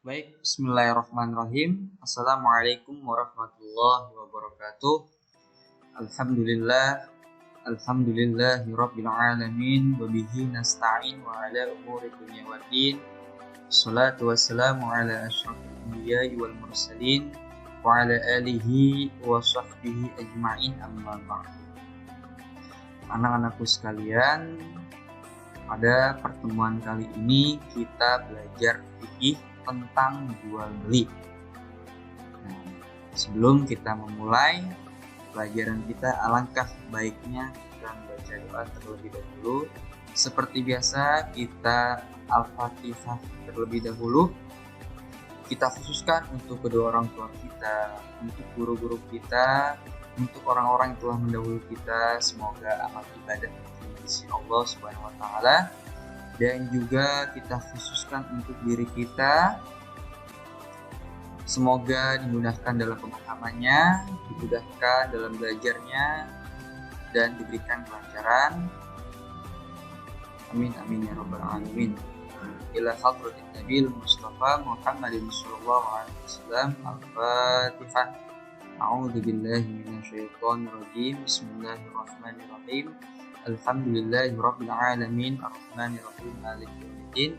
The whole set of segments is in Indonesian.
Baik, bismillahirrahmanirrahim. Assalamualaikum warahmatullahi wabarakatuh. Alhamdulillah, alhamdulillahirabbil alamin wa bihi nasta'in wa ala umuri dunya waddin. Wassalatu wassalamu ala asyrafil anbiya'i wal mursalin wa ala alihi wa sahbihi ajma'in, amma ba'd. Anak-anakku sekalian, pada pertemuan kali ini kita belajar fikih tentang jual beli. Nah, sebelum kita memulai pelajaran kita, alangkah baiknya kita membaca doa terlebih dahulu. Seperti biasa, kita Al-Fatihah terlebih dahulu. Kita khususkan untuk kedua orang tua kita, untuk guru-guru kita, untuk orang-orang yang telah mendahului kita. Semoga amal ibadah di sisi Allah Subhanahu wa taala. Dan juga kita khususkan untuk diri kita, semoga dimudahkan dalam pemahamannya, dimudahkan dalam belajarnya, dan diberikan kelancaran. Amin amin ya rabbal alamin. Ila hadratin Nabil Mustafa Muhammadin sallallahu alaihi wasallam. Al-Fatihah. A'udzu billahi minasyaitonir rajim. Bismillahirrahmanirrahim. Alhamdulillahirabbil alamin arrahmanir rahim maliki yaumiddin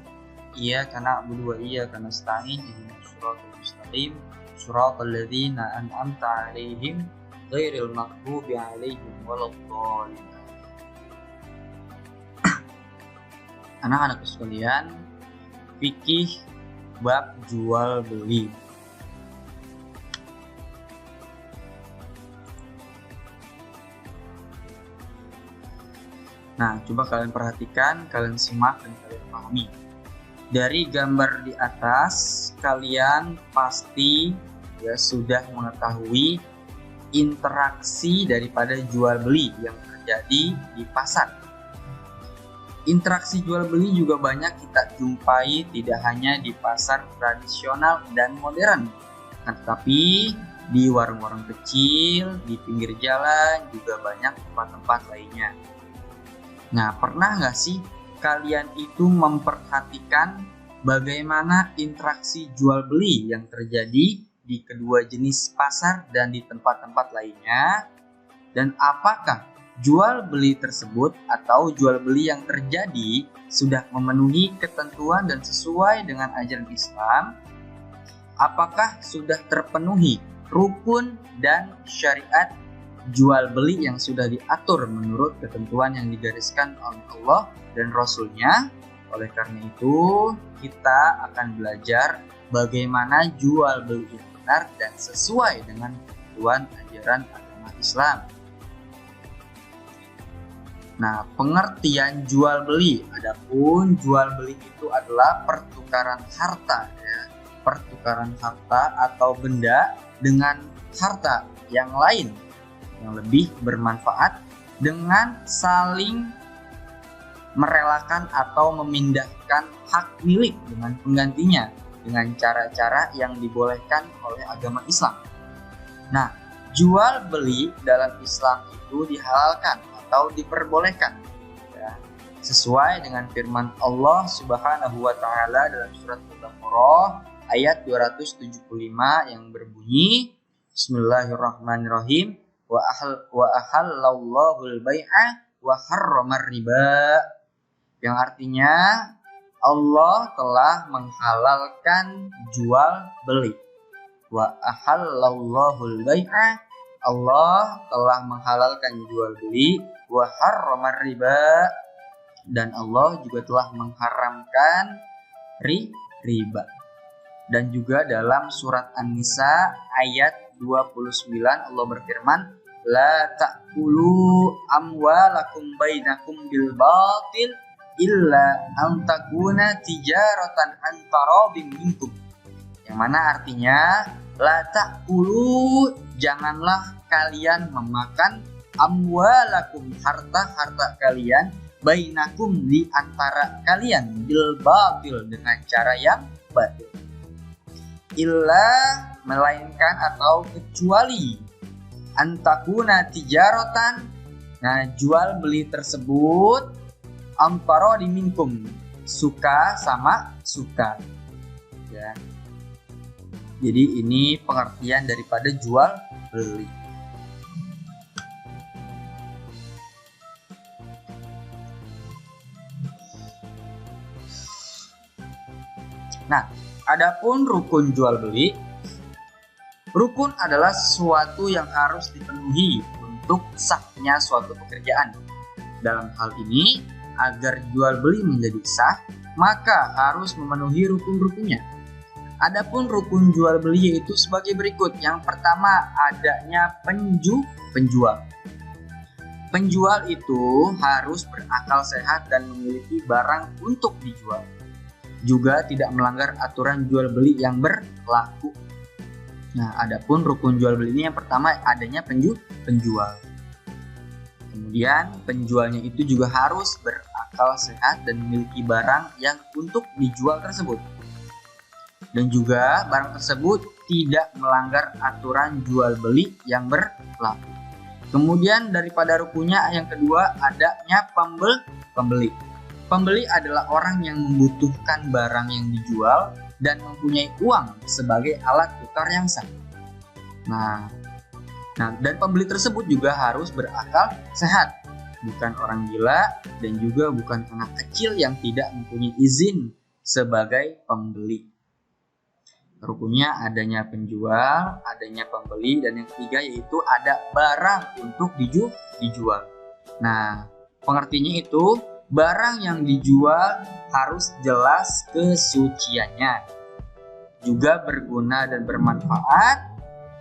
iyyaka na'budu wa iyyaka nasta'in ihdinas siratal mustaqim siratal ladzina an'amta 'alaihim ghairil maghdubi 'alaihim waladdallin. Anak-anak sekalian, fikih bab jual beli. Nah, coba kalian perhatikan, kalian simak, dan kalian pahami. Dari gambar di atas, kalian pasti sudah mengetahui interaksi daripada jual beli yang terjadi di pasar. Interaksi jual beli juga banyak kita jumpai, tidak hanya di pasar tradisional dan modern, tetapi di warung-warung kecil, di pinggir jalan, juga banyak tempat-tempat lainnya. Nah, pernah nggak sih kalian itu memperhatikan bagaimana interaksi jual beli yang terjadi di kedua jenis pasar dan di tempat-tempat lainnya? Dan apakah jual beli tersebut atau jual beli yang terjadi sudah memenuhi ketentuan dan sesuai dengan ajaran Islam? Apakah sudah terpenuhi rukun dan syariat jual beli yang sudah diatur menurut ketentuan yang digariskan oleh Allah dan Rasul-Nya? Oleh karena itu, kita akan belajar bagaimana jual beli yang benar dan sesuai dengan ketentuan ajaran agama Islam. Nah, pengertian jual beli. Adapun jual beli itu adalah pertukaran harta, pertukaran harta atau benda dengan harta yang lain yang lebih bermanfaat dengan saling merelakan atau memindahkan hak milik dengan penggantinya dengan cara-cara yang dibolehkan oleh agama Islam. Nah, jual beli dalam Islam itu dihalalkan atau diperbolehkan sesuai dengan firman Allah Subhanahu wa taala dalam surat Al-Baqarah ayat 275 yang berbunyi, Bismillahirrahmanirrahim. Wa ahallallahu al-bai'a wa harramar riba, yang artinya Allah telah menghalalkan jual beli. Wa ahallallahu al-bai'a, Allah telah menghalalkan jual beli. Wa harramar riba, dan Allah juga telah mengharamkan riba. Dan juga dalam surat An-Nisa ayat 29 Allah berfirman, la ta'kulu amwalakum bainakum bil batil illa an takuna tijaratan an taradin minkum. Yang mana artinya la ta'kulu, janganlah kalian memakan amwalakum, harta-harta kalian, bainakum, di antara kalian, bil batil, dengan cara yang batil. Illa, melainkan atau kecuali, antakuna tijaratan, nah jual beli tersebut amparo diminkum, suka sama suka, ya. Jadi ini pengertian daripada jual beli. Nah, adapun rukun jual beli, rukun adalah sesuatu yang harus dipenuhi untuk sahnya suatu pekerjaan. Dalam hal ini, agar jual beli menjadi sah, maka harus memenuhi rukun-rukunnya. Adapun rukun jual beli yaitu sebagai berikut. Yang pertama, adanya penjual. Penjual itu harus berakal sehat dan memiliki barang untuk dijual. Juga tidak melanggar aturan jual beli yang berlaku. Nah, adapun rukun jual beli ini yang pertama adanya penjual. Kemudian penjualnya itu juga harus berakal sehat dan memiliki barang yang untuk dijual tersebut. Dan juga barang tersebut tidak melanggar aturan jual beli yang berlaku. Kemudian daripada rukunnya yang kedua adanya pembeli. Pembeli adalah orang yang membutuhkan barang yang dijual dan mempunyai uang sebagai alat tukar yang sah. Nah, dan pembeli tersebut juga harus berakal sehat, bukan orang gila dan juga bukan anak kecil yang tidak mempunyai izin sebagai pembeli. Rukunnya adanya penjual, adanya pembeli, dan yang ketiga yaitu ada barang untuk dijual. Nah, pengertiannya itu barang yang dijual harus jelas kesuciannya, juga berguna dan bermanfaat,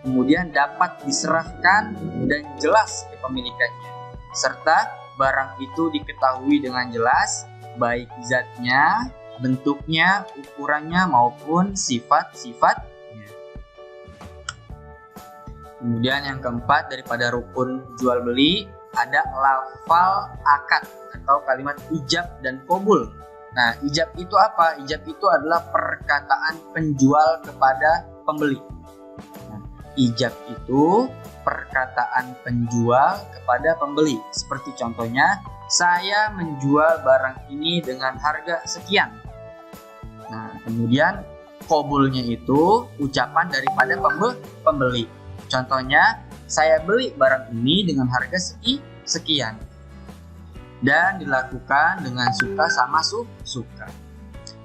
kemudian dapat diserahkan dan jelas kepemilikannya, serta barang itu diketahui dengan jelas baik zatnya, bentuknya, ukurannya maupun sifat-sifatnya. Kemudian yang keempat daripada rukun jual beli ada lafal akad atau kalimat ijab dan qabul. Nah, ijab itu apa? Ijab itu adalah perkataan penjual kepada pembeli. Nah, ijab itu perkataan penjual kepada pembeli. Seperti contohnya, saya menjual barang ini dengan harga sekian. Nah, kemudian qabulnya itu ucapan daripada pembeli. Contohnya, saya beli barang ini dengan harga sekian. Dan dilakukan dengan suka sama suka.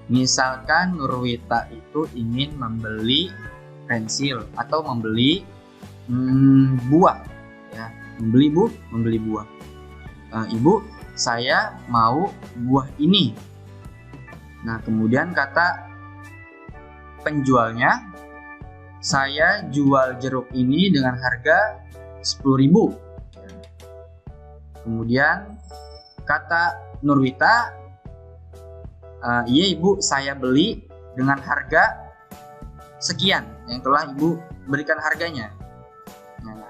Misalkan Nurwita itu ingin membeli pensil atau membeli buah, ya, membeli buah. Ibu, saya mau buah ini. Nah, kemudian kata penjualnya, saya jual jeruk ini dengan harga 10.000. Kemudian kata Nurwita, iya ibu, saya beli dengan harga sekian yang telah ibu berikan harganya. Nah,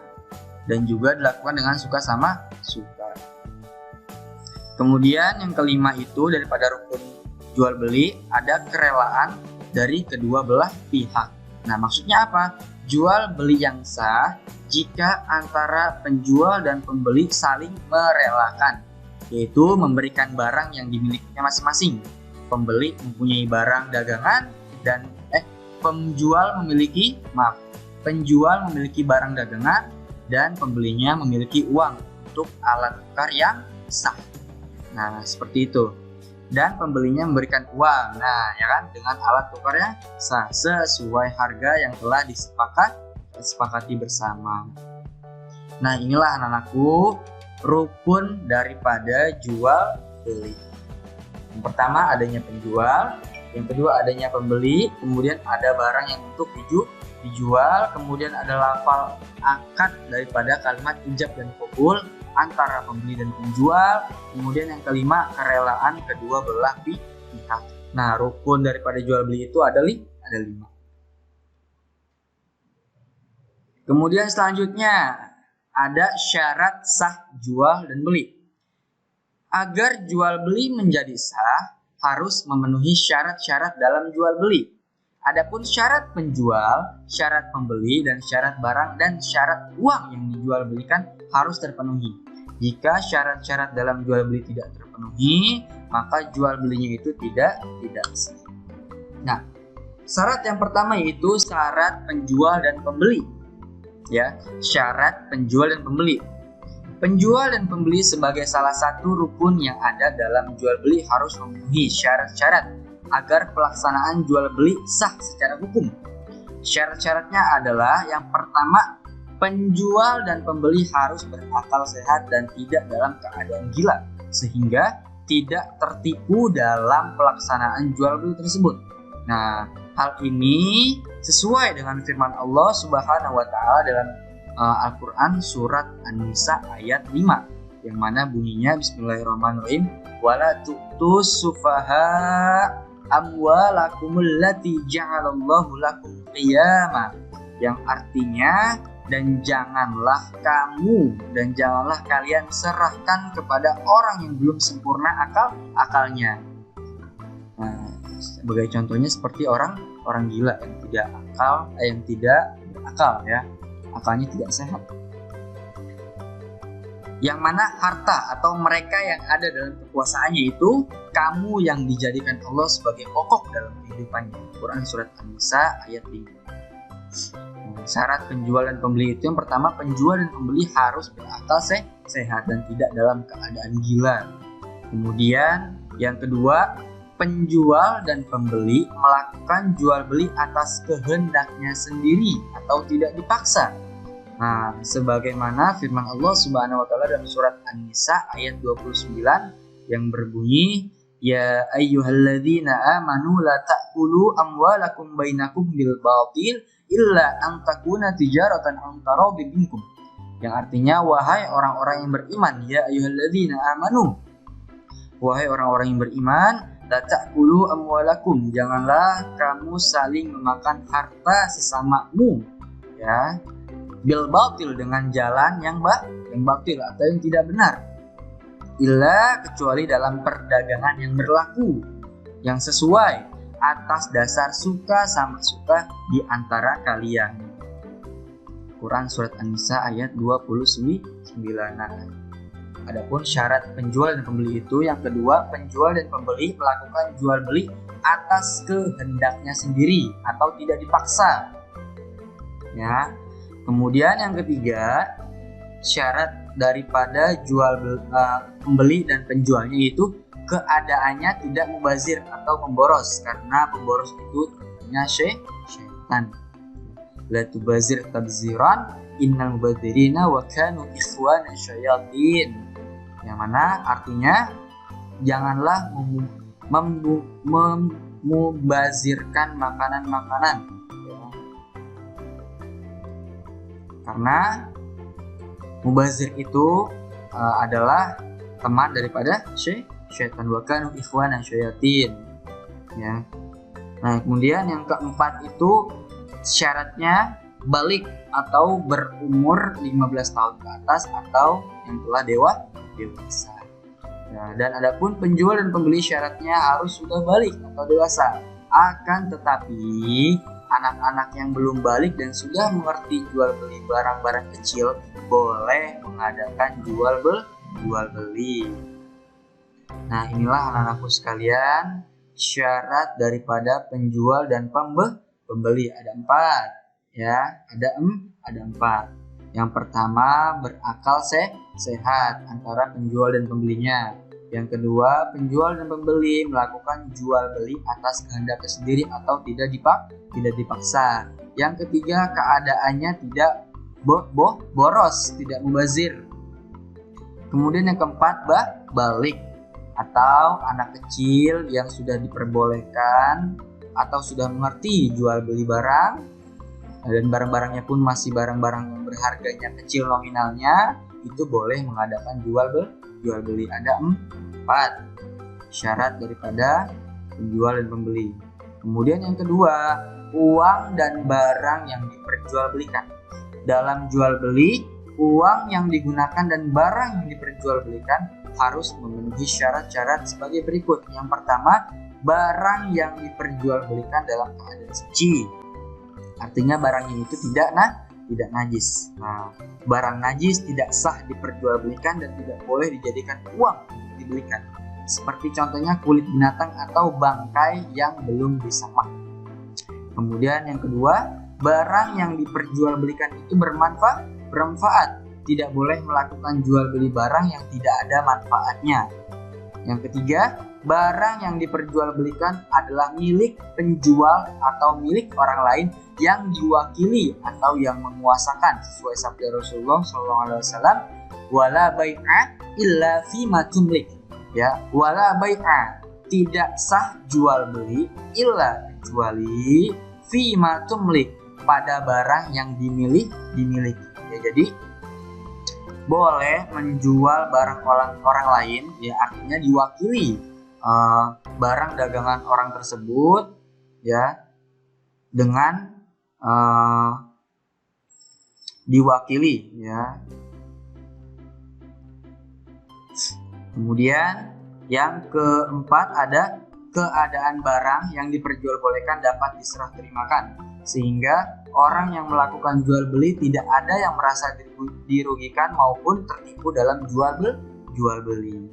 dan juga dilakukan dengan suka sama suka. Kemudian yang kelima itu daripada rukun jual beli ada kerelaan dari kedua belah pihak. Nah, maksudnya apa? Jual beli yang sah jika antara penjual dan pembeli saling merelakan, yaitu memberikan barang yang dimilikinya masing-masing. Pembeli mempunyai barang dagangan dan penjual memiliki barang dagangan dan pembelinya memiliki uang untuk alat tukar yang sah. Nah, seperti itu. Dan pembelinya memberikan uang, nah ya kan, dengan alat tukar yang sah sesuai harga yang telah disepakati bersama. Nah, inilah anak-anakku rukun daripada jual beli. Yang pertama adanya penjual, yang kedua adanya pembeli, kemudian ada barang yang untuk dijual, kemudian ada lafal akad daripada kalimat ijab dan qabul antara pembeli dan penjual, kemudian yang kelima kerelaan kedua belah pihak. Nah, rukun daripada jual beli itu ada 5. Kemudian selanjutnya ada syarat sah jual dan beli. Agar jual beli menjadi sah harus memenuhi syarat-syarat dalam jual beli. Adapun syarat penjual, syarat pembeli, dan syarat barang dan syarat uang yang dijual belikan harus terpenuhi. Jika syarat-syarat dalam jual beli tidak terpenuhi, maka jual belinya itu tidak sah. Nah, Syarat yang pertama yaitu syarat penjual dan pembeli. Ya, syarat penjual dan pembeli. Penjual dan pembeli sebagai salah satu rukun yang ada dalam jual beli harus memenuhi syarat-syarat agar pelaksanaan jual beli sah secara hukum. Syarat-syaratnya adalah yang pertama, penjual dan pembeli harus berakal sehat dan tidak dalam keadaan gila sehingga tidak tertipu dalam pelaksanaan jual beli tersebut. Nah, hal ini sesuai dengan firman Allah Subhanahu wa taala dalam Al-Quran surat An-Nisa ayat 5 yang mana bunyinya bismillahirrahmanirrahim wala tu'tus sufaha amwalakumul lati ja'alallahu lakum qiyama, yang artinya dan janganlah kalian serahkan kepada orang yang belum sempurna akalnya. Nah, sebagai contohnya seperti orang gila yang tidak berakal ya. Akalnya tidak sehat. Yang mana harta atau mereka yang ada dalam kekuasaannya itu kamu yang dijadikan Allah sebagai pokok dalam kehidupannya. Quran surat An-Nisa ayat 5. Syarat penjual dan pembeli itu yang pertama, penjual dan pembeli harus berakal sehat dan tidak dalam keadaan gila. Kemudian yang kedua, penjual dan pembeli melakukan jual beli atas kehendaknya sendiri atau tidak dipaksa. Nah, sebagaimana firman Allah Subhanahu wa taala dalam surat An-Nisa ayat 29 yang berbunyi, ya ayyuhalladzina amanu la ta'kulu amwalakum bainakum bil batil illa an takuna tijaratan an taradin minkum. Yang artinya, wahai orang-orang yang beriman, ya ayyuhalladzina amanu, wahai orang-orang yang beriman, la ta'kulu amwalakum, janganlah kamu saling memakan harta sesamamu ya, bil batil, dengan jalan yang batil atau yang tidak benar, illa, kecuali dalam perdagangan yang berlaku yang sesuai atas dasar suka sama suka di antara kalian. Quran surat An-Nisa ayat 29. Adapun syarat penjual dan pembeli itu yang kedua, penjual dan pembeli melakukan jual beli atas kehendaknya sendiri atau tidak dipaksa. Ya. Kemudian yang ketiga, syarat daripada pembeli dan penjualnya itu keadaannya tidak mubazir atau pemboros, karena pemboros itu tentunya syaitan. La tubazir tabziran innal mubadzirina wa kanu ikhwana syayatin. Yang mana artinya janganlah memubazirkan makanan-makanan ya. Karena mubazir itu adalah teman daripada syaitan, wa kanu ikhwana syayatin ya. Nah, kemudian yang keempat itu syaratnya balik atau berumur 15 tahun ke atas atau yang telah dewasa. Ya, dan adapun penjual dan pembeli syaratnya harus sudah balik atau dewasa. Akan tetapi anak-anak yang belum balik dan sudah mengerti jual beli barang-barang kecil boleh mengadakan jual beli. Nah, inilah anak-anakku sekalian syarat daripada penjual dan pembeli. Ada 4 ya, ada 4. Yang pertama, berakal sehat antara penjual dan pembelinya. Yang kedua, penjual dan pembeli melakukan jual beli atas kehendaknya sendiri atau tidak dipaksa. Yang ketiga, keadaannya tidak boros, tidak mubazir. Kemudian yang keempat, balik atau anak kecil yang sudah diperbolehkan atau sudah mengerti jual beli barang dan barang-barangnya pun masih barang-barang yang berharganya kecil nominalnya, itu boleh mengadakan jual beli. Ada 4 syarat daripada penjual dan pembeli. Kemudian yang kedua, uang dan barang yang diperjualbelikan. Dalam jual beli, uang yang digunakan dan barang yang diperjualbelikan harus memenuhi syarat-syarat sebagai berikut. Yang pertama, barang yang diperjualbelikan dalam keadaan suci. Artinya barangnya itu tidak najis. Nah, barang najis tidak sah diperjualbelikan dan tidak boleh dijadikan uang untuk dibelikan. Seperti contohnya kulit binatang atau bangkai yang belum disamak. Kemudian yang kedua, barang yang diperjualbelikan itu bermanfaat. Tidak boleh melakukan jual beli barang yang tidak ada manfaatnya. Yang ketiga, barang yang diperjualbelikan adalah milik penjual atau milik orang lain yang diwakili atau yang menguasakan sesuai sabda Rasulullah SAW, wala bai'a illa fi ma tumlik. Ya, wala bai'a, tidak sah jual beli illa kecuali fi ma tumlik, pada barang yang dimiliki. Ya, jadi boleh menjual barang orang lain, ya artinya diwakili barang dagangan orang tersebut, ya dengan diwakili, ya. Kemudian yang keempat ada keadaan barang yang diperjualbelikan dapat diserah terimakan, sehingga orang yang melakukan jual beli tidak ada yang merasa dirugikan maupun tertipu dalam jual beli.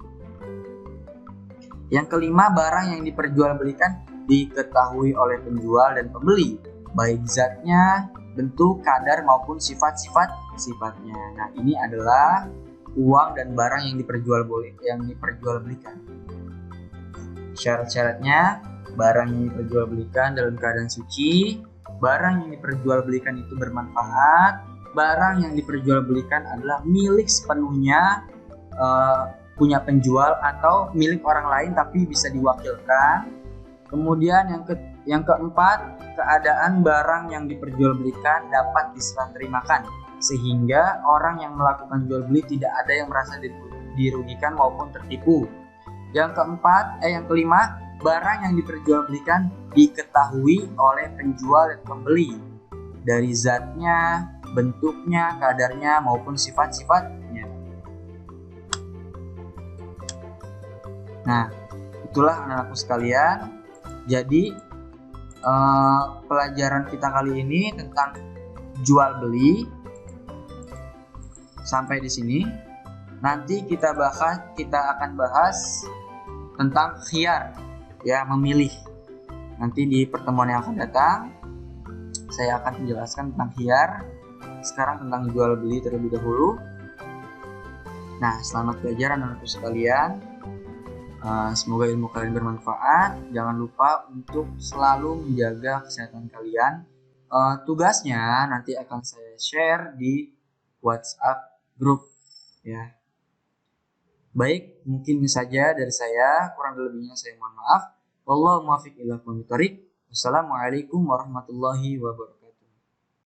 Yang kelima, barang yang diperjualbelikan diketahui oleh penjual dan pembeli, baik zatnya, bentuk, kadar maupun sifat-sifatnya. Nah, ini adalah uang dan barang yang diperjualbelikan. Syarat-syaratnya, barang yang diperjualbelikan dalam keadaan suci, barang yang diperjualbelikan itu bermanfaat, barang yang diperjualbelikan adalah milik sepenuhnya, punya penjual atau milik orang lain tapi bisa diwakilkan. Kemudian yang keempat, keadaan barang yang diperjualbelikan dapat diserah terimakan, sehingga orang yang melakukan jual beli tidak ada yang merasa dirugikan maupun tertipu. Yang kelima, barang yang diperjualbelikan diketahui oleh penjual dan pembeli dari zatnya, bentuknya, kadarnya maupun sifat-sifatnya. Nah, itulah anak-anakku sekalian. Jadi pelajaran kita kali ini tentang jual beli sampai di sini. Nanti kita akan bahas tentang khiyar, ya, memilih. Nanti di pertemuan yang akan datang saya akan menjelaskan tentang khiyar. Sekarang tentang jual beli terlebih dahulu. Nah, selamat belajar anak-anakku sekalian. Semoga ilmu kalian bermanfaat. Jangan lupa untuk selalu menjaga kesehatan kalian. Tugasnya nanti akan saya share di WhatsApp grup, ya. Baik, mungkin ini saja dari saya. Kurang lebihnya saya mohon maaf. Wallahu muwaffiq ila aqwamit thoriq. Wassalamualaikum warahmatullahi wabarakatuh.